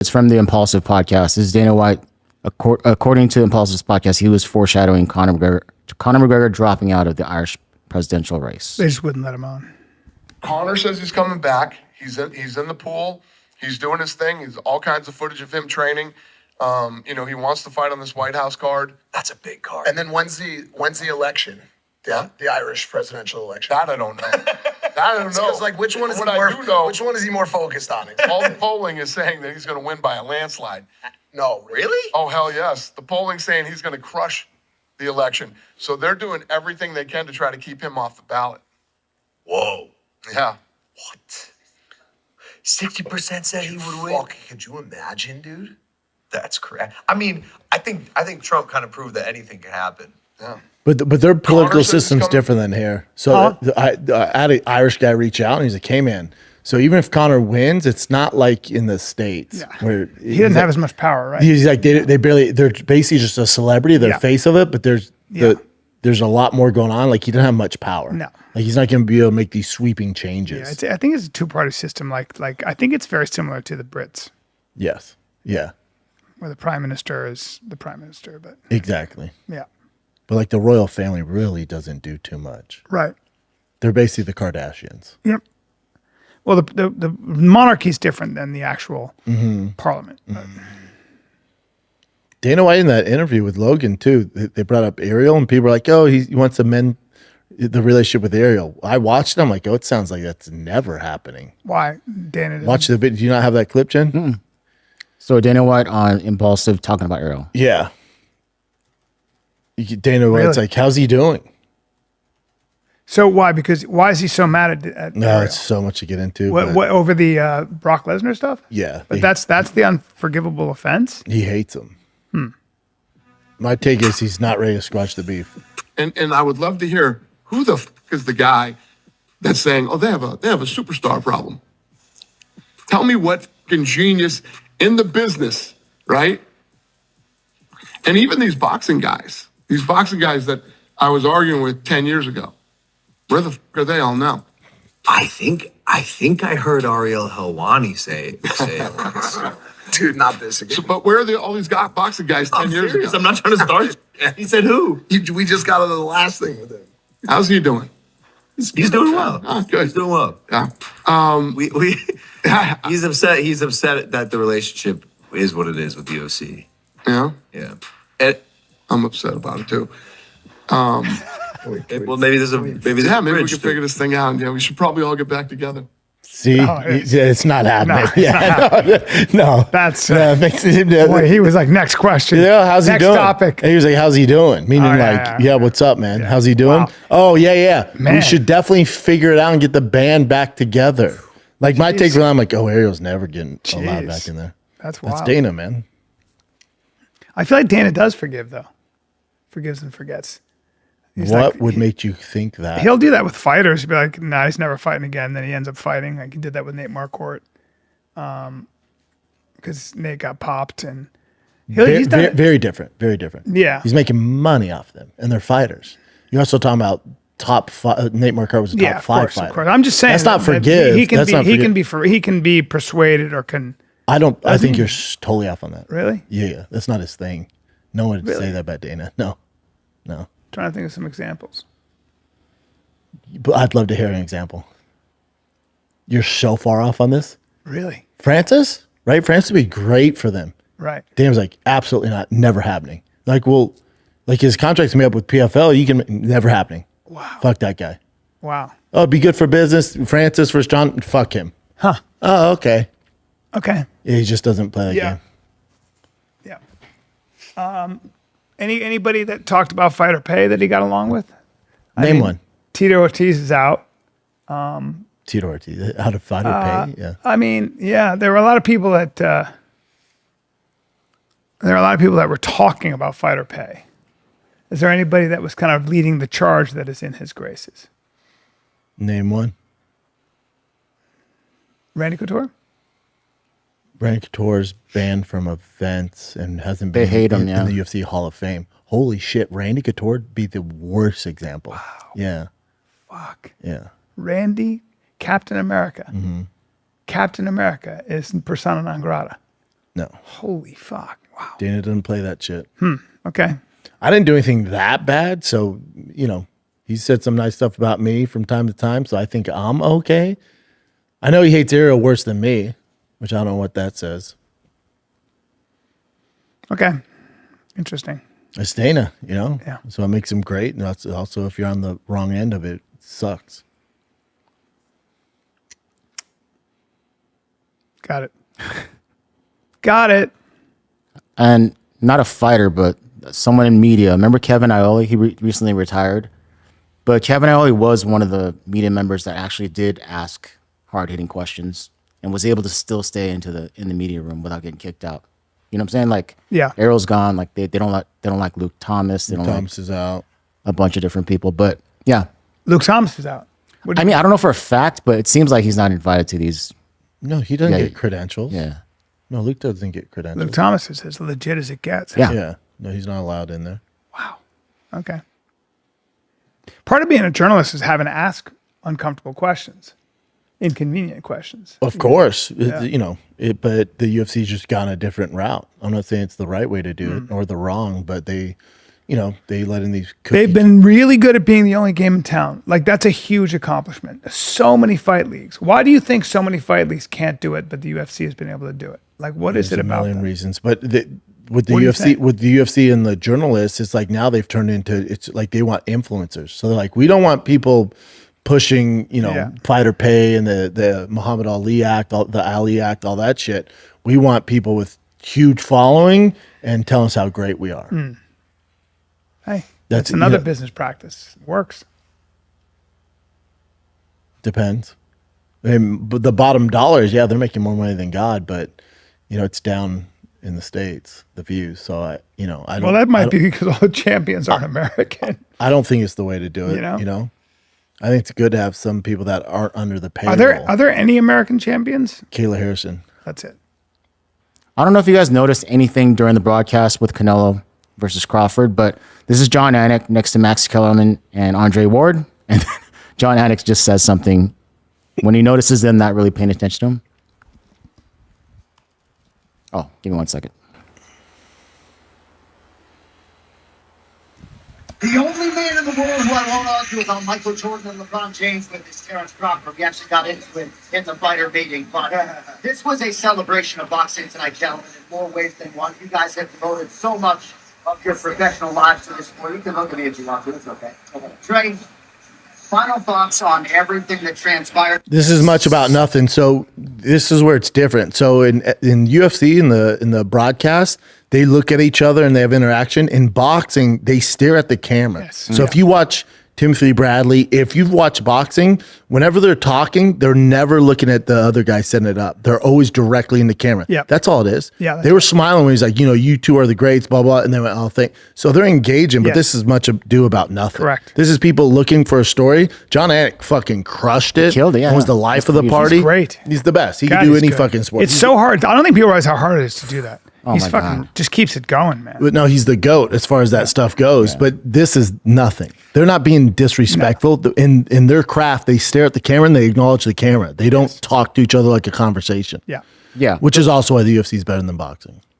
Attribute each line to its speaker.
Speaker 1: It's from the Impulsive podcast. This is Dana White. According to Impulsive's podcast, he was foreshadowing Conor McGregor dropping out of the Irish presidential race.
Speaker 2: They just wouldn't let him on.
Speaker 3: Conor says he's coming back. He's in the pool. He's doing his thing. He's all kinds of footage of him training. He wants to fight on this White House card.
Speaker 4: That's a big card.
Speaker 5: And then when's the election? The Irish presidential election.
Speaker 3: That I don't know. That I don't know.
Speaker 5: Because which one is which one is he more focused on?
Speaker 3: All the polling is saying that he's going to win by a landslide.
Speaker 5: No, really?
Speaker 3: Oh hell yes. The polling's saying he's going to crush the election. So they're doing everything they can to try to keep him off the ballot.
Speaker 5: Whoa.
Speaker 3: Yeah.
Speaker 5: What?
Speaker 4: 60% said he would win.
Speaker 5: Could you imagine, dude?
Speaker 4: That's correct. I mean, I think Trump kind of proved that anything can happen.
Speaker 3: Yeah.
Speaker 6: But their political
Speaker 3: says he's
Speaker 6: system's
Speaker 3: coming-
Speaker 6: different than here. So I had an Irish guy reach out and he's like, "Hey man, so even if Conor wins, it's not like in the States where
Speaker 2: He didn't have as much power, right?
Speaker 6: he's like they're basically just a celebrity, they're face of it, but there's a lot more going on. Like he didn't have much power.
Speaker 2: No.
Speaker 6: Like he's not going to be able to make these sweeping changes.
Speaker 2: I think it's a two-party system. Like I think it's very similar to the Brits,
Speaker 6: Yes. Yeah.
Speaker 2: where the prime minister is the prime minister. But
Speaker 6: Exactly.
Speaker 2: yeah,
Speaker 6: But like the royal family really doesn't do too much.
Speaker 2: right.
Speaker 6: They're basically the Kardashians.
Speaker 2: Yep. Well, the monarchy is different than the actual parliament.
Speaker 6: Dana White in that interview with Logan too, they brought up Ariel and people were like, "Oh, he wants to mend the relationship with Ariel." I watched it. I'm like, "Oh, it sounds like that's never happening."
Speaker 2: Why, Dana? didn't-
Speaker 6: Watch the video. Do you not have that clip, Jen?
Speaker 1: So Dana White on Impulsive talking about Ariel.
Speaker 6: Yeah. Dana White's
Speaker 2: Really?
Speaker 6: like, "How's he doing?"
Speaker 2: So why? Because why is he so mad at
Speaker 6: No,
Speaker 2: Ariel?
Speaker 6: it's so much to get into.
Speaker 2: What,
Speaker 6: but
Speaker 2: what over the Brock Lesnar stuff?
Speaker 6: Yeah,
Speaker 2: but that's the unforgivable offense.
Speaker 6: he hates him. My take is he's not ready to squash the beef.
Speaker 3: And I would love to hear who the f is the guy that's saying, "Oh, they have a superstar problem." Tell me what fucking genius in the business, right? And even these boxing guys that I was arguing with 10 years ago, where the f are they all now?
Speaker 4: I think I heard Ariel Helwani say it once.
Speaker 5: Dude, not this again.
Speaker 3: So, but where are all these boxing guys 10
Speaker 4: I'm
Speaker 3: years
Speaker 4: serious.
Speaker 3: ago?
Speaker 4: I'm not trying to start. He said who?
Speaker 5: We just got to the last thing with him.
Speaker 3: How's he doing?
Speaker 4: He's doing well.
Speaker 3: Oh, good.
Speaker 4: He's doing well.
Speaker 3: Yeah.
Speaker 4: We he's upset. He's upset that the relationship is what it is with the OC.
Speaker 3: Yeah.
Speaker 4: Yeah. And,
Speaker 3: I'm upset about it too.
Speaker 4: well, maybe there's a
Speaker 3: Maybe we
Speaker 4: bridge
Speaker 3: can
Speaker 4: to-
Speaker 3: figure this thing out. Yeah, we should probably all get back together.
Speaker 6: See, it's not happening. No,
Speaker 2: That's
Speaker 6: boy,
Speaker 2: he was like, next question.
Speaker 6: Yeah, how's he
Speaker 2: next
Speaker 6: doing?
Speaker 2: topic.
Speaker 6: And he was like, "How's he doing?" Meaning,
Speaker 2: yeah.
Speaker 6: what's up, man? How's he doing?
Speaker 2: Wow.
Speaker 6: Oh, yeah. We
Speaker 2: Man.
Speaker 6: should definitely figure it out and get the band back together. Like my take for that, I'm like, "Oh, Ariel's never getting allowed back in there."
Speaker 2: That's wild.
Speaker 6: That's Dana, man.
Speaker 2: I feel like Dana does forgive though. Forgives and forgets. He's
Speaker 6: What
Speaker 2: like-
Speaker 6: would make you think that?
Speaker 2: He'll do that with fighters. He'll be like, "Nah, he's never fighting again." Then he ends up fighting. Like he did that with Nate Marquardt, because Nate got popped, and he's done it.
Speaker 6: Very different. Very different.
Speaker 2: Yeah.
Speaker 6: He's making money off them, and they're fighters. You're also talking about top five. Nate Marquardt was a top
Speaker 2: Yeah, of
Speaker 6: five
Speaker 2: course,
Speaker 6: fighter.
Speaker 2: of course. I'm just saying
Speaker 6: That's not
Speaker 2: that
Speaker 6: forgive.
Speaker 2: He can
Speaker 6: That's
Speaker 2: be.
Speaker 6: not
Speaker 2: He
Speaker 6: forgive.
Speaker 2: he can be persuaded or can.
Speaker 6: I think you're totally off on that.
Speaker 2: Really?
Speaker 6: Yeah, that's not his thing. No one would
Speaker 2: Really?
Speaker 6: say that about Dana. No.
Speaker 2: Trying to think of some examples.
Speaker 6: But I'd love to hear an example. You're so far off on this.
Speaker 2: Really?
Speaker 6: Francis, right? Francis would be great for them.
Speaker 2: Right.
Speaker 6: Dana's like, absolutely not. Never happening. Like, well, like his contract's made up with PFL. You can never happening.
Speaker 2: Wow.
Speaker 6: Fuck that guy.
Speaker 2: Wow.
Speaker 6: Oh, it'd be good for business. Francis versus John. Fuck him.
Speaker 2: Huh.
Speaker 6: Oh, okay.
Speaker 2: Okay.
Speaker 6: Yeah, he just doesn't play that
Speaker 2: Yeah.
Speaker 6: game.
Speaker 2: Yeah. Anybody that talked about fighter pay that he got along with?
Speaker 6: Name one.
Speaker 2: Tito Ortiz is out.
Speaker 6: Tito Ortiz. How to fight or pay. Yeah.
Speaker 2: I mean, yeah, there were a lot of people that were talking about fighter pay. Is there anybody that was kind of leading the charge that is in his graces?
Speaker 6: Name one.
Speaker 2: Randy Couture?
Speaker 6: Randy Couture's banned from events and hasn't
Speaker 1: They
Speaker 6: been
Speaker 1: hate him,
Speaker 6: in the UFC Hall of Fame. Holy shit, Randy Couture would be the worst example. Wow. Yeah.
Speaker 2: Fuck.
Speaker 6: Yeah.
Speaker 2: Randy, Captain America.
Speaker 6: Mm-hmm.
Speaker 2: Captain America is persona non grata.
Speaker 6: No,
Speaker 2: Holy fuck! Wow.
Speaker 6: Dana didn't play that shit.
Speaker 2: Okay.
Speaker 6: I didn't do anything that bad, so he said some nice stuff about me from time to time, so I think I'm okay. I know he hates Ariel worse than me, which I don't know what that says.
Speaker 2: Okay. Interesting.
Speaker 6: It's Dana,
Speaker 2: Yeah.
Speaker 6: So it makes him great, and that's also if you're on the wrong end of it, it sucks.
Speaker 2: Got it. Got it.
Speaker 1: And not a fighter, but someone in media. Remember Kevin Ioli? He recently retired. But Kevin Ioli was one of the media members that actually did ask hard-hitting questions and was able to still stay in the media room without getting kicked out. You know what I'm saying? Like,
Speaker 2: Yeah.
Speaker 1: Ariel's gone. Like they don't like Luke Thomas. They don't
Speaker 6: Thomas is out.
Speaker 1: like a bunch of different people. But yeah,
Speaker 2: Luke Thomas is out.
Speaker 1: I mean, I don't know for a fact, but it seems like he's not invited to these.
Speaker 6: No, he doesn't
Speaker 1: Yeah,
Speaker 6: get credentials.
Speaker 1: Yeah.
Speaker 6: No, Luke doesn't get credentials.
Speaker 2: Luke Thomas is as legit as it gets.
Speaker 1: Yeah.
Speaker 6: Yeah. No, he's not allowed in there.
Speaker 2: Wow. Okay. Part of being a journalist is having to ask uncomfortable questions, inconvenient questions.
Speaker 6: Of course, but the UFC's just gone a different route. I'm not saying it's the right way to do it or the wrong, but they let in these cookies.
Speaker 2: They've been really good at being the only game in town. Like, that's a huge accomplishment. So many fight leagues. Why do you think so many fight leagues can't do it, but the UFC has been able to do it? Like, what is it
Speaker 6: There's a
Speaker 2: about
Speaker 6: million
Speaker 2: that?
Speaker 6: reasons, but with the
Speaker 2: What do you
Speaker 6: UFC,
Speaker 2: think?
Speaker 6: with the UFC and the journalists, it's like now they've turned into it's like they want influencers. So they're like, we don't want people pushing,
Speaker 2: Yeah.
Speaker 6: fighter pay and the Muhammad Ali Act, the Ali Act, all that shit. We want people with huge following and tell us how great we are.
Speaker 2: Hey,
Speaker 6: That's-
Speaker 2: that's another
Speaker 6: yeah.
Speaker 2: business practice. Works.
Speaker 6: Depends. But the bottom dollars, yeah, they're making more money than God, but it's down in the States, the views. So I don't.
Speaker 2: Well, that
Speaker 6: I
Speaker 2: might
Speaker 6: don't-
Speaker 2: be because all the champions aren't American.
Speaker 6: I don't think it's the way to do it.
Speaker 2: You know?
Speaker 6: I think it's good to have some people that aren't under the payroll.
Speaker 2: Are there any American champions?
Speaker 6: Kayla Harrison.
Speaker 2: That's it.
Speaker 1: I don't know if you guys noticed anything during the broadcast with Canelo versus Crawford, but this is John Anik next to Max Kellerman and Andre Ward. And John Anik just says something when he notices them not really paying attention to him. Oh, give me 1 second.
Speaker 7: The only man in the world who I won't argue about Michael Jordan and LeBron James with is Terrence Crawford. We actually got into it in the fighter meeting, but this was a celebration of boxing tonight, gentlemen, in more ways than one. You guys have devoted so much of your professional lives to this sport. You can look at me if you want to. It's okay. Trey, final thoughts on everything that transpired.
Speaker 6: This is much about nothing. So this is where it's different. So in UFC in the broadcast, they look at each other and they have interaction. In boxing, they stare at the camera.
Speaker 2: Yes.
Speaker 6: So if you watch Timothy Bradley, if you've watched boxing, whenever they're talking, they're never looking at the other guy setting it up. They're always directly in the camera.
Speaker 2: Yeah.
Speaker 6: That's all it is.
Speaker 2: Yeah, that's
Speaker 6: they were smiling when he's like, you two are the greats, blah, blah. And they went, oh, thank. So they're engaging, but
Speaker 2: Yes.
Speaker 6: this is much ado about nothing.
Speaker 2: Correct.
Speaker 6: This is people looking for a story. John Anik fucking crushed it.
Speaker 1: Killed it, yeah.
Speaker 6: And was the life of the
Speaker 1: He's
Speaker 6: party.
Speaker 2: great.
Speaker 6: He's the best. He
Speaker 2: God,
Speaker 6: can do
Speaker 2: he's
Speaker 6: any
Speaker 2: good.
Speaker 6: fucking sport.
Speaker 2: It's so hard. I don't think people realize how hard it is to do that. He's
Speaker 1: my
Speaker 2: fucking
Speaker 1: God.
Speaker 2: just keeps it going, man.
Speaker 6: But no, he's the GOAT as far as that stuff goes. But this is nothing. They're not being disrespectful. In their craft, they stare at the camera and they acknowledge the camera. They don't talk to each other like a conversation.
Speaker 2: Yeah.
Speaker 1: Yeah.
Speaker 6: Which is also why the UFC is better than boxing.